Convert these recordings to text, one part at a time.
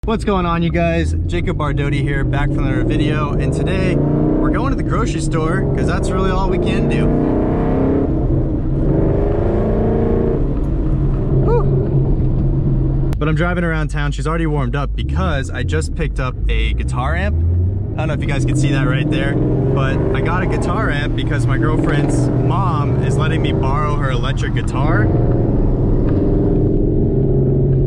What's going on, you guys? Jacob Doty here, back from another video, and today we're going to the grocery store because that's really all we can do. Whew. But I'm driving around town. She's already warmed up because I just picked up a guitar amp. I don't know if you guys can see that right there, but I got a guitar amp because my girlfriend's mom is letting me borrow her electric guitar.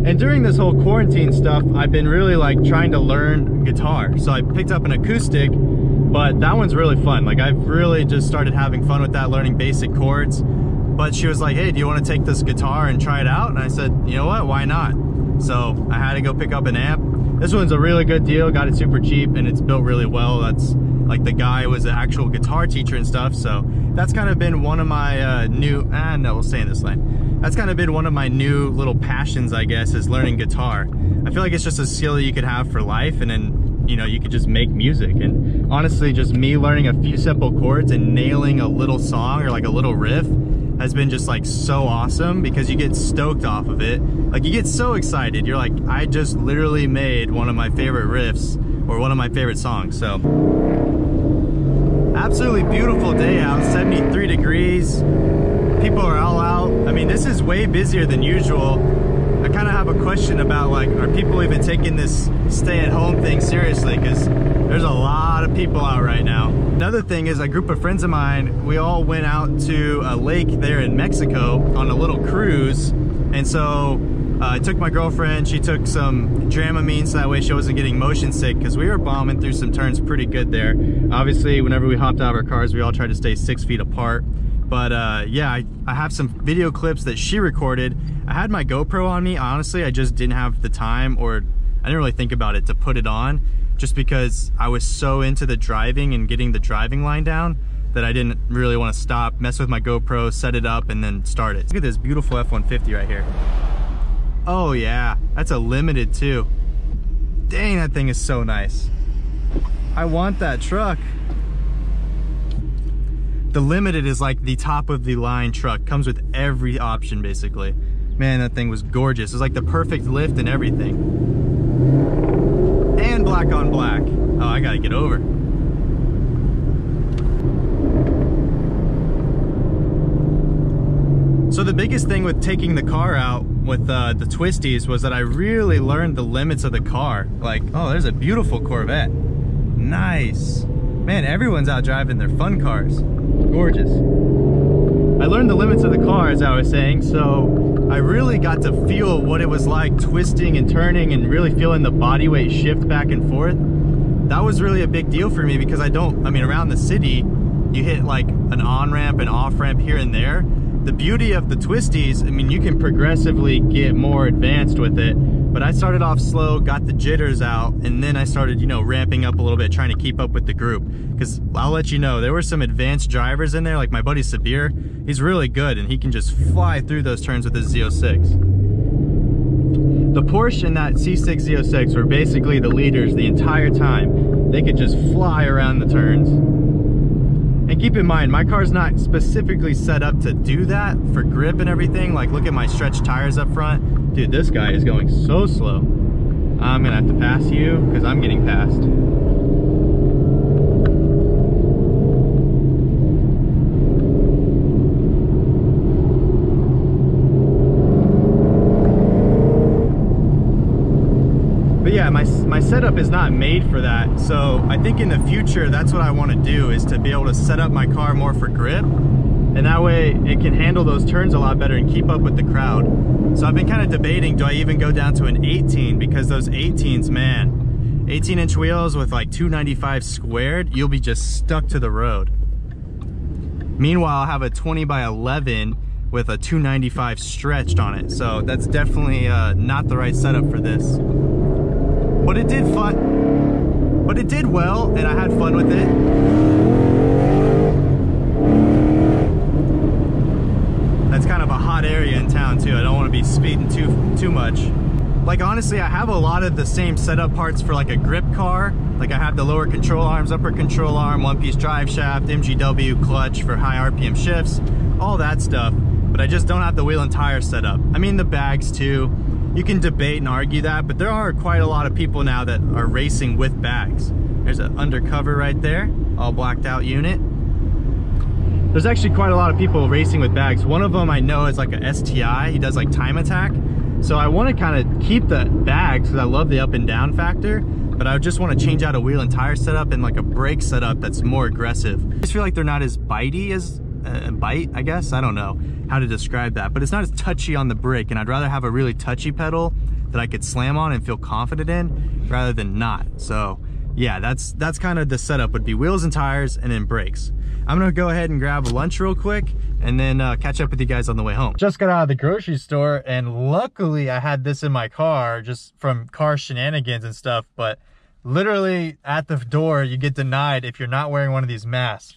And during this whole quarantine stuff, I've been really like trying to learn guitar. So I picked up an acoustic, but that one's really fun. Like I've really just started having fun with that, learning basic chords. But she was like, hey, do you want to take this guitar and try it out? And I said, you know what, why not? So I had to go pick up an amp. This one's a really good deal, got it super cheap, and it's built really well. That's like the guy was an actual guitar teacher and stuff. So that's kind of been one of my we'll stay in this lane. That's kind of been one of my new little passions, I guess, is learning guitar. I feel like it's just a skill that you could have for life, and then, you know, you could just make music. And honestly, just me learning a few simple chords and nailing a little song or like a little riff has been just like so awesome because you get stoked off of it. Like you get so excited. You're like, I just literally made one of my favorite riffs or one of my favorite songs. So absolutely beautiful day out, 73 degrees. People are all out. I mean, this is way busier than usual. I kind of have a question about like, are people even taking this stay-at-home thing seriously? Because there's a lot of people out right now. Another thing is a group of friends of mine, we all went out to a lake there in Mexico on a little cruise. And so I took my girlfriend, she took some Dramamine so that way she wasn't getting motion sick, because we were bombing through some turns pretty good there. Obviously, whenever we hopped out of our cars, we all tried to stay 6 feet apart. But yeah, I have some video clips that she recorded. I had my GoPro on me. Honestly, I just didn't have the time, or I didn't really think about it, to put it on, just because I was so into the driving and getting the driving line down that I didn't really want to stop, mess with my GoPro, set it up, and then start it. Look at this beautiful F-150 right here. Oh yeah, that's a limited too. Dang, that thing is so nice. I want that truck. The limited is like the top of the line truck. Comes with every option basically. Man, that thing was gorgeous. It was like the perfect lift and everything. And black on black. Oh, I gotta get over. So the biggest thing with taking the car out with the twisties was that I really learned the limits of the car. Like, oh, there's a beautiful Corvette. Nice. Man, everyone's out driving their fun cars. Gorgeous. I learned the limits of the car, as I was saying, so I really got to feel what it was like twisting and turning and really feeling the body weight shift back and forth. That was really a big deal for me because around the city, you hit like an on-ramp and off-ramp here and there. The beauty of the twisties, I mean, you can progressively get more advanced with it, but I started off slow, got the jitters out, and then I started, you know, ramping up a little bit, trying to keep up with the group. Because I'll let you know, there were some advanced drivers in there, like my buddy Sabir. He's really good, and he can just fly through those turns with his Z06. The Porsche and that C6 Z06 were basically the leaders the entire time. They could just fly around the turns. And keep in mind, my car's not specifically set up to do that for grip and everything. Like, look at my stretched tires up front. Dude, this guy is going so slow. I'm gonna have to pass you because I'm getting passed. But yeah, my setup is not made for that. So I think in the future, that's what I want to do, is to be able to set up my car more for grip. And that way it can handle those turns a lot better and keep up with the crowd. So I've been kind of debating, do I even go down to an 18? Because those 18s, man, 18-inch wheels with like 295 squared, you'll be just stuck to the road. Meanwhile, I'll have a 20/11 with a 295 stretched on it. So that's definitely not the right setup for this. But it did fun. But it did well, and I had fun with it. That's kind of a hot area in town too. I don't want to be speeding too much. Like honestly, I have a lot of the same setup parts for like a grip car. Like I have the lower control arms, upper control arm, one-piece drive shaft, MGW clutch for high RPM shifts, all that stuff. But I just don't have the wheel and tire setup. I mean the bags too. you can debate and argue that, but there are quite a lot of people now that are racing with bags. There's an undercover right there, all blacked out unit. There's actually quite a lot of people racing with bags. One of them I know is like a STI. He does like time attack. So I want to kind of keep the bags because I love the up and down factor, but I just want to change out a wheel and tire setup and like a brake setup that's more aggressive. I just feel like they're not as bitey as bite, I guess. I don't know how to describe that, but it's not as touchy on the brake, and I'd rather have a really touchy pedal that I could slam on and feel confident in rather than not. So yeah, that's kind of the setup, would be wheels and tires and then brakes. I'm gonna go ahead and grab lunch real quick and then catch up with you guys on the way home. Just got out of the grocery store, and luckily I had this in my car just from car shenanigans and stuff, but literally at the door you get denied if you're not wearing one of these masks.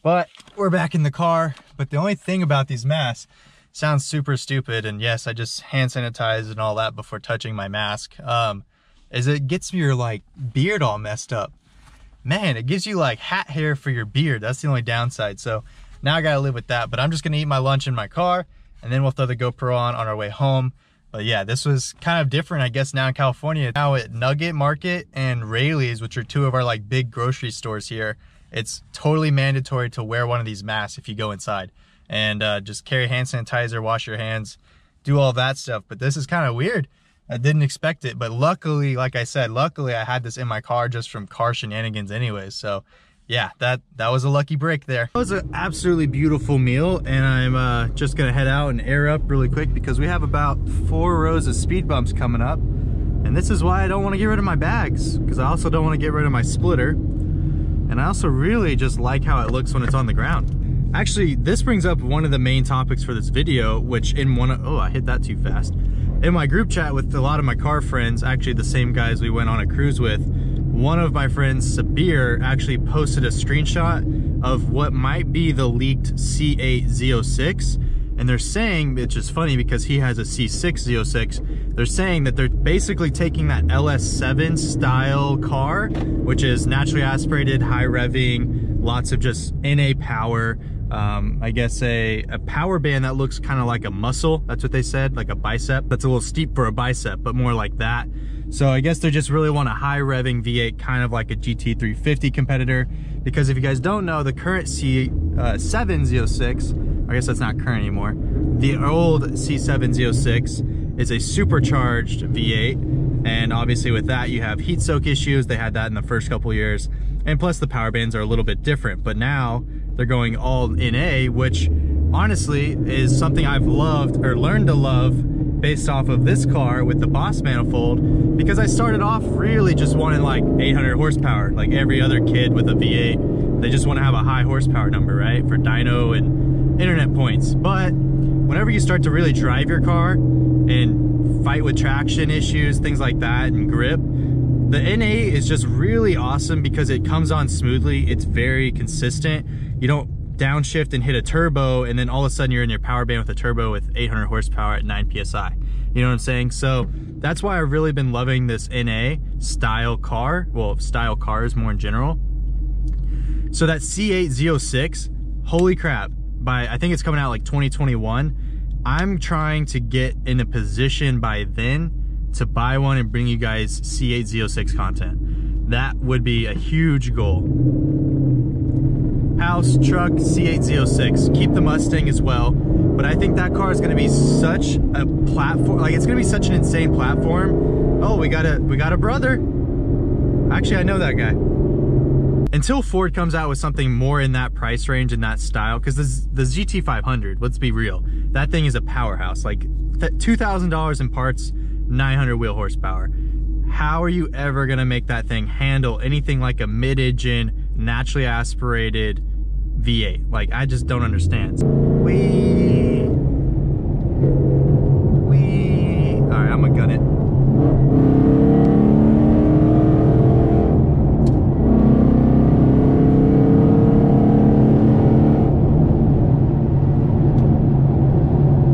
But we're back in the car. But the only thing about these masks, sounds super stupid, and yes, I just hand sanitized and all that before touching my mask, is it gets your like beard all messed up. Man, it gives you like hat hair for your beard. That's the only downside. So now I gotta live with that, but I'm just gonna eat my lunch in my car and then we'll throw the GoPro on our way home. But yeah, this was kind of different, I guess, now in California. Now at Nugget Market and Rayleigh's, which are two of our like big grocery stores here, it's totally mandatory to wear one of these masks if you go inside. And just carry hand sanitizer, wash your hands, do all that stuff. But this is kind of weird. I didn't expect it, but luckily, like I said, luckily I had this in my car just from car shenanigans anyways. So yeah, that was a lucky break there. It was an absolutely beautiful meal, and I'm just gonna head out and air up really quick because we have about 4 rows of speed bumps coming up. And this is why I don't want to get rid of my bags, because I also don't want to get rid of my splitter. And I also really just like how it looks when it's on the ground. Actually, this brings up one of the main topics for this video, which in one of, oh, I hit that too fast. In my group chat with a lot of my car friends, actually the same guys we went on a cruise with, one of my friends, Sabir, actually posted a screenshot of what might be the leaked C8 Z06. And they're saying, which is funny because he has a C6 Z06, they're saying that they're basically taking that LS7 style car, which is naturally aspirated, high revving, lots of just NA power, I guess a power band that looks kind of like a muscle. That's what they said, like a bicep. That's a little steep for a bicep, but more like that. So I guess they just really want a high revving V8, kind of like a GT350 competitor. Because if you guys don't know, the current C7 Z06, I guess that's not current anymore, the old C7 Z06 is a supercharged V8. And obviously with that, you have heat soak issues. They had that in the first couple years. And plus the power bands are a little bit different, but now they're going all NA, which honestly is something I've loved or learned to love based off of this car with the Boss manifold, because I started off really just wanting like 800 horsepower, like every other kid with a V8. They just want to have a high horsepower number, right? For dyno and internet points. But whenever you start to really drive your car and fight with traction issues, things like that, and grip, the NA is just really awesome because it comes on smoothly. It's very consistent. You don't downshift and hit a turbo and then all of a sudden you're in your power band with a turbo with 800 horsepower at 9 PSI. You know what I'm saying? So that's why I've really been loving this NA style car. Well, style cars more in general. So that C8 Z06, holy crap. I think it's coming out like 2021. I'm trying to get in a position by then to buy one and bring you guys C8 Z06 content. That would be a huge goal. House, truck, C8 Z06. Keep the Mustang as well. But I think that car is going to be such a platform. Like, it's going to be such an insane platform. Oh, we got a brother. Actually, I know that guy. Until Ford comes out with something more in that price range and that style, because the GT500, let's be real, that thing is a powerhouse. Like $2,000 in parts, 900 wheel horsepower. How are you ever gonna make that thing handle anything like a mid-engine, naturally aspirated V8? Like, I just don't understand. Wee. All right, I'm gonna gun it.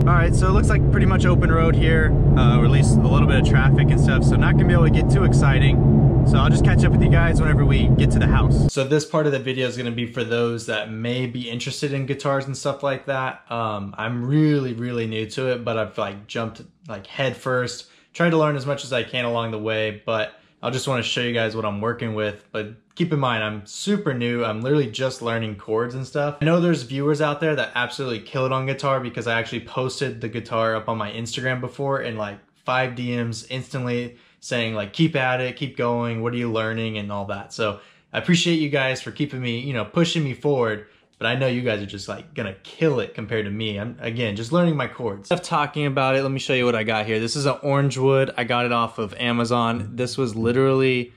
All right, so it looks like pretty much open road here. or at least a little bit of traffic and stuff, so not gonna be able to get too exciting. So I'll just catch up with you guys whenever we get to the house. So this part of the video is gonna be for those that may be interested in guitars and stuff like that. I'm really new to it, but I've like jumped like head first, tried to learn as much as I can along the way, but I just want to show you guys what I'm working with. But keep in mind, I'm super new. I'm literally just learning chords and stuff. I know there's viewers out there that absolutely kill it on guitar because I actually posted the guitar up on my Instagram before and like 5 DMs instantly saying like, keep at it, keep going, what are you learning and all that. So I appreciate you guys for keeping me, you know, pushing me forward. But I know you guys are just like gonna kill it compared to me. I'm, again, just learning my chords. Enough talking about it, let me show you what I got here. This is an orange wood. I got it off of Amazon. This was literally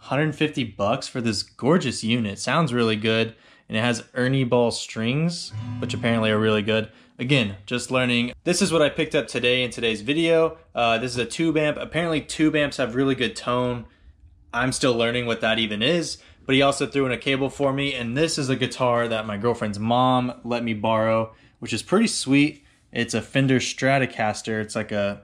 150 bucks for this gorgeous unit. Sounds really good. And it has Ernie ball strings, which apparently are really good. Again, just learning. This is what I picked up today in today's video. This is a tube amp. Apparently tube amps have really good tone. I'm still learning what that even is. But he also threw in a cable for me, and this is a guitar that my girlfriend's mom let me borrow, which is pretty sweet. It's a Fender Stratocaster. It's like a,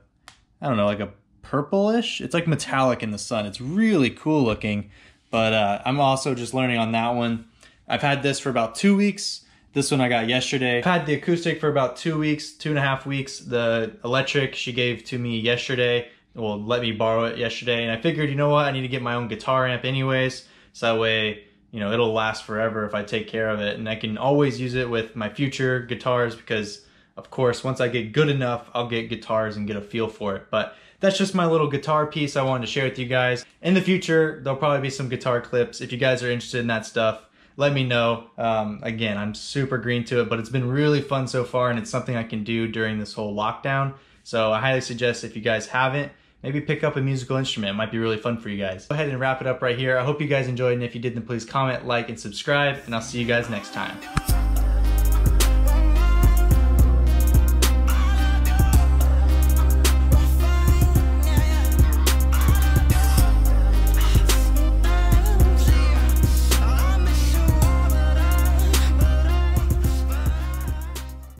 I don't know, like a purplish. It's like metallic in the sun. It's really cool looking, but I'm also just learning on that one. I've had this for about 2 weeks. This one I got yesterday. I've had the acoustic for about 2 weeks, 2.5 weeks. The electric she gave to me yesterday, well, let me borrow it yesterday, and I figured, you know what, I need to get my own guitar amp anyways. So that way, you know, it'll last forever if I take care of it. And I can always use it with my future guitars because, of course, once I get good enough, I'll get guitars and get a feel for it. But that's just my little guitar piece I wanted to share with you guys. In the future, there'll probably be some guitar clips. If you guys are interested in that stuff, let me know. Again, I'm super green to it, but it's been really fun so far, and it's something I can do during this whole lockdown. So I highly suggest if you guys haven't, maybe pick up a musical instrument. It might be really fun for you guys. Go ahead and wrap it up right here. I hope you guys enjoyed, and if you did, then please comment, like, and subscribe, and I'll see you guys next time.